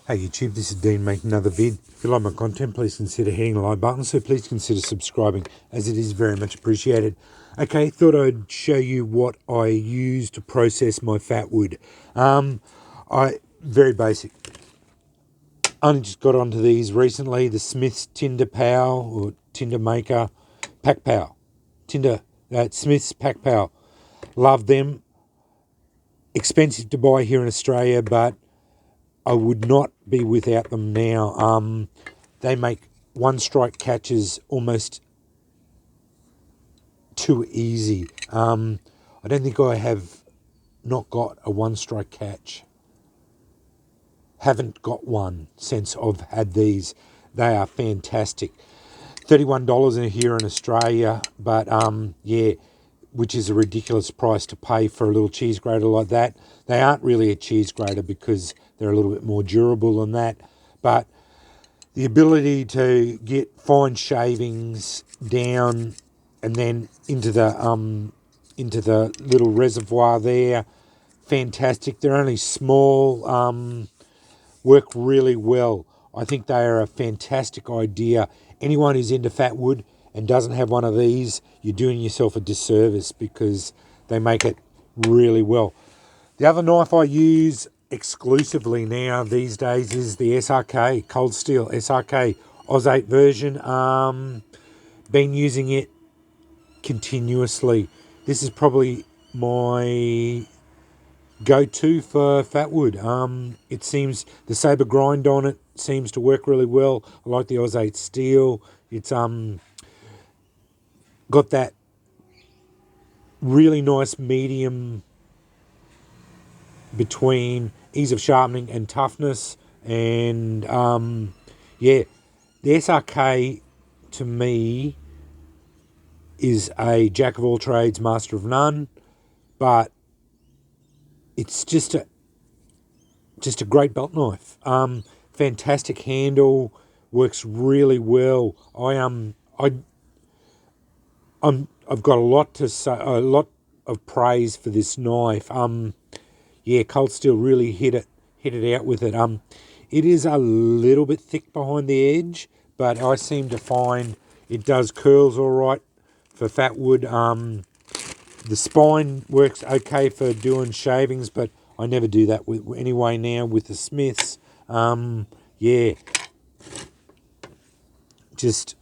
Hey YouTube, this is Dean making another vid. If you like my content, please consider hitting the like button, so please consider subscribing as it is very much appreciated. Okay, thought I'd show you what I use to process my fatwood. Very basic. Only just got onto these recently, the Smith's Tinder Pal or Tinder Maker, PackPal. Smith's PackPal. Love them. Expensive to buy here in Australia, but I would not be without them now. They make one-strike catches almost too easy. I don't think I have not got a one-strike catch. Haven't got one since I've had these. They are fantastic. $31 here in Australia, but yeah, which is a ridiculous price to pay for a little cheese grater like that. They aren't really a cheese grater because they're a little bit more durable than that, but the ability to get fine shavings down and then into the little reservoir there, fantastic. They're only small, work really well. I think they are a fantastic idea. Anyone who's into fatwood and doesn't have one of these, you're doing yourself a disservice because they make it really well. The other knife I use exclusively now these days is the SRK, Cold Steel SRK Oz 8 version. Been using it continuously. This is probably my go-to for fatwood. It seems the saber grind on it seems to work really well. I like the Oz 8 steel. It's got that really nice medium between ease of sharpening and toughness, and yeah, the SRK to me is a jack of all trades, master of none, but it's just a great belt knife. Fantastic handle, works really well. I've got a lot to say, a lot of praise for this knife. Yeah, Cold Steel really hit it out with it. It is a little bit thick behind the edge, but I seem to find it does curls all right for fatwood. The spine works okay for doing shavings, but I never do that anyway now with the Smiths. Yeah, just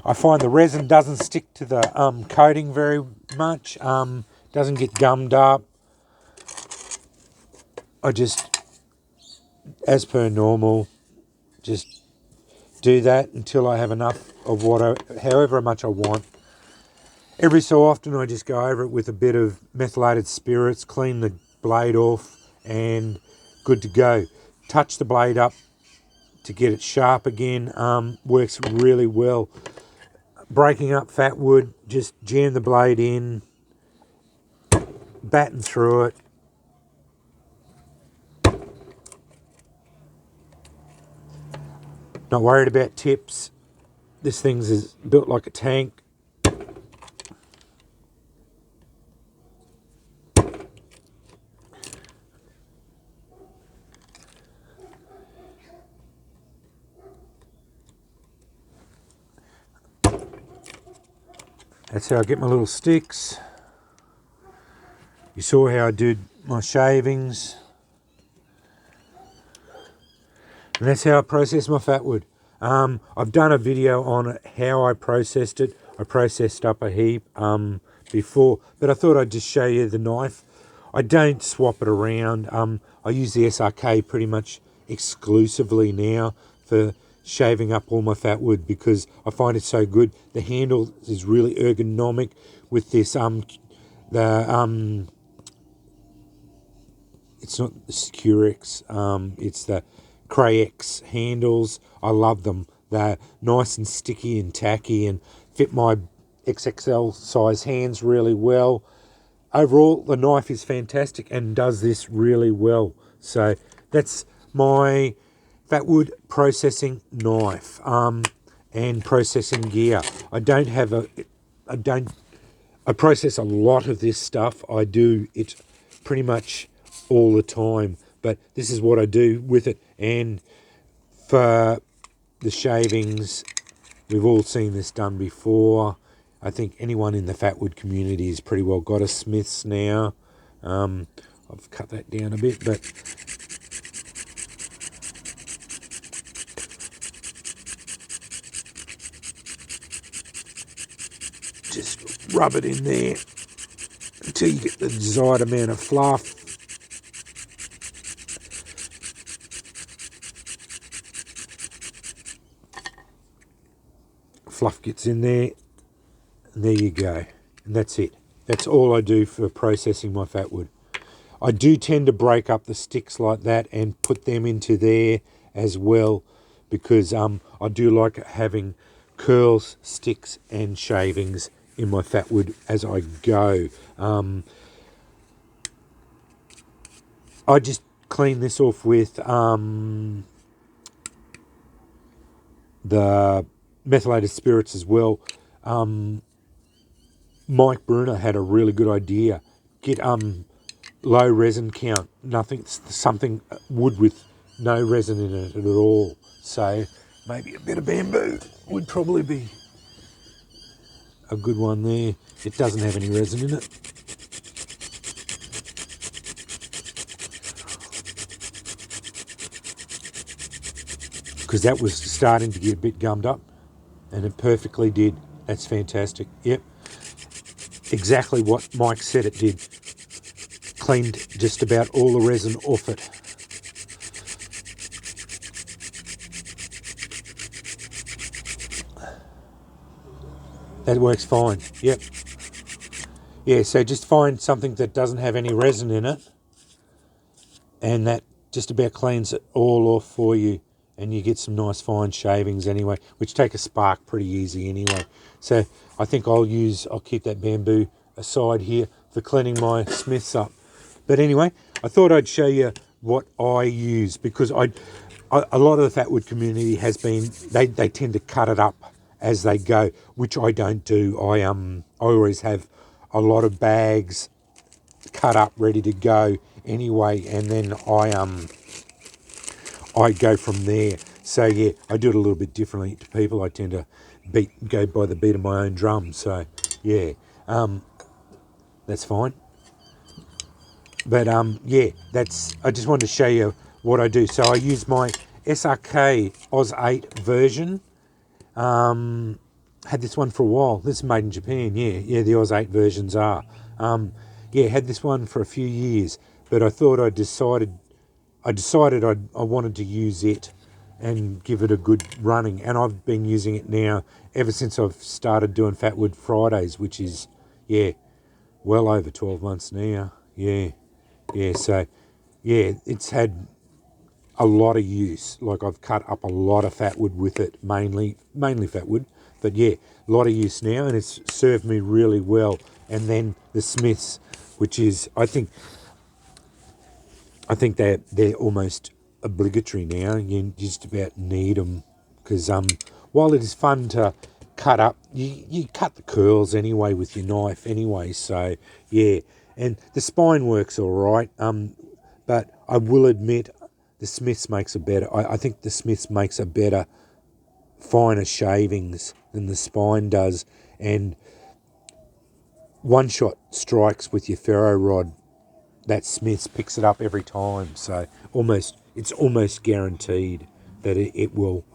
I find the resin doesn't stick to the coating very much. Doesn't get gummed up. I just, as per normal, just do that until I have enough of however much I want. Every so often I just go over it with a bit of methylated spirits, clean the blade off, and good to go. Touch the blade up to get it sharp again. Works really well. Breaking up fatwood, just jam the blade in, batten through it. Not worried about tips. This thing's is built like a tank. That's how I get my little sticks. You saw how I did my shavings. And that's how I process my fatwood. I've done a video on how I processed it. I processed up a heap before, but I thought I'd just show you the knife. I don't swap it around. I use the SRK pretty much exclusively now for shaving up all my fatwood because I find it so good. The handle is really ergonomic with this it's not the Securex, it's the Crayex handles. I love them. They're nice and sticky and tacky and fit my XXL size hands really well. Overall, the knife is fantastic and does this really well. So that's my fatwood processing knife and processing gear. I process a lot of this stuff. I do it pretty much all the time, but this is what I do with it. And for the shavings, we've all seen this done before. I think anyone in the fatwood community has pretty well got a Smith's now. I've cut that down a bit, but just rub it in there until you get the desired amount of fluff. Fluff gets in there, and there you go. And that's it. That's all I do for processing my fatwood. I do tend to break up the sticks like that and put them into there as well, because I do like having curls, sticks and shavings in my fatwood as I go. I just clean this off with the methylated spirits as well. Mike Bruner had a really good idea. Get low resin count, something wood with no resin in it at all. So maybe a bit of bamboo would probably be a good one there. It doesn't have any resin in it. Because that was starting to get a bit gummed up, and it perfectly did. That's fantastic. Yep. Exactly what Mike said it did. Cleaned just about all the resin off it. That works fine. Yep. Yeah, so just find something that doesn't have any resin in it, and that just about cleans it all off for you, and you get some nice fine shavings anyway, which take a spark pretty easy anyway. So I think I'll keep that bamboo aside here for cleaning my Smiths up. But anyway, I thought I'd show you what I use, because a lot of the fatwood community has been, they tend to cut it up as they go, which I don't do. I always have a lot of bags cut up ready to go anyway, and then I go from there. So yeah, I do it a little bit differently to people. I tend to go by the beat of my own drum. So yeah, that's fine. But yeah, I just wanted to show you what I do. So I use my SRK Oz 8 version. Had this one for a while. This is made in Japan. Yeah, the Oz 8 versions are. Yeah, had this one for a few years, but I thought I decided I wanted to use it and give it a good running, and I've been using it now ever since I've started doing Fatwood Fridays, which is, yeah, well over 12 months now. Yeah, so yeah, it's had a lot of use. Like, I've cut up a lot of fatwood with it, mainly fatwood, but yeah, a lot of use now, and it's served me really well. And then the Smiths, which is, I think they're almost obligatory now. You just about need them, because while it is fun to cut up, you cut the curls anyway with your knife anyway. So yeah, and the spine works all right. But I will admit, the Smiths makes a better. I think the Smiths makes a better, finer shavings than the spine does, and one shot strikes with your ferro rod, that Smiths picks it up every time. So it's almost guaranteed that it will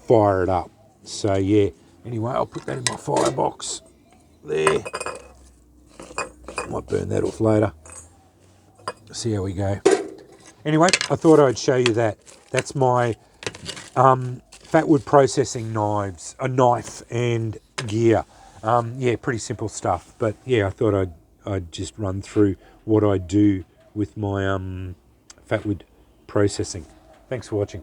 fire it up. So yeah, anyway, I'll put that in my firebox there. Might burn that off later. See how we go. Anyway, I thought I'd show you that. That's my fatwood processing knife and gear. Yeah, pretty simple stuff. But yeah, I thought I'd just run through what I do with my fatwood processing. Thanks for watching.